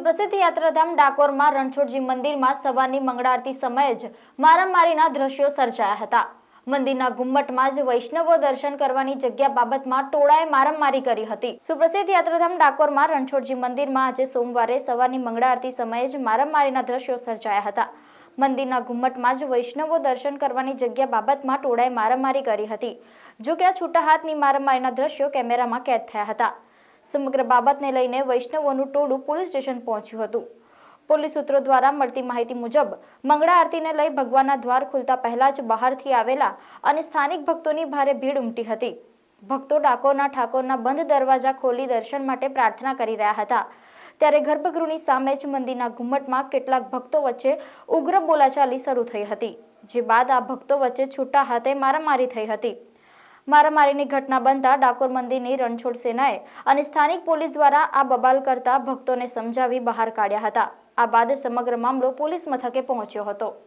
સુપ્રસિદ્ધ યાત્રાધામ ડાકોરમાં રણછોડજી મંદિરમાં સવારની મંગળા આરતી સમયે જ મારામારીના દ્રશ્યો સર્જાયા હતા। મંદિરના ગુમ્મટમાં જ વૈષ્ણવો દર્શન કરવાની જગ્યા બાબતમાં ટોળાએ મારામારી કરી હતી। સુપ્રસિદ્ધ યાત્રાધામ ડાકોરમાં રણછોડજી મંદિરમાં આજે સોમવારે સવારની મંગળા આરતી સમયે જ મારામારીના દ્રશ્યો સર્જાયા હતા। મંદિરના ગુમ્મટમાં જ વૈષ્ણવો દર્શન કરવાની જગ્યા બાબતમાં ટોળાએ મારામારી કરી હતી। જો કે આ છૂટા હાથની મારામારીના દ્રશ્યો કેમેરામાં કેદ થયા હતા। સમગ્ર બાબતને લઈને વૈષ્ણવોનું ટોળું પોલીસ સ્ટેશન પહોંચ્યું હતું। પોલીસ સૂત્રો દ્વારા મળતી માહિતી મુજબ મંગળા આરતીને લઈ ભગવાનના દ્વાર ખુલતા પહેલા જ બહારથી આવેલા અને સ્થાનિક ભક્તોની ભારે ભીડ ઉમટી હતી। ભક્તો ડાકોરના ઠાકોરના બંધ દરવાજા ખોલી દર્શન માટે પ્રાર્થના કરી રહ્યા હતા। ત્યારે ગર્ભગૃહની સામે જ મંદિરના ઘુમ્મટમાં કેટલાક ભક્તો વચ્ચે ઉગ્ર બોલાચાલી શરૂ થઈ હતી, જે બાદ આ ભક્તો વચ્ચે છૂટા હાથે મારામારી થઈ હતી। મારામારીની ઘટના બનતા ડાકોર મંદિરની રણછોડ સેનાએ અને સ્થાનિક પોલીસ દ્વારા આ બબાલ કરતા ભક્તોને સમજાવી બહાર કાઢ્યા હતા। આ બાદ સમગ્ર મામલો પોલીસ મથકે પહોંચ્યો હતો।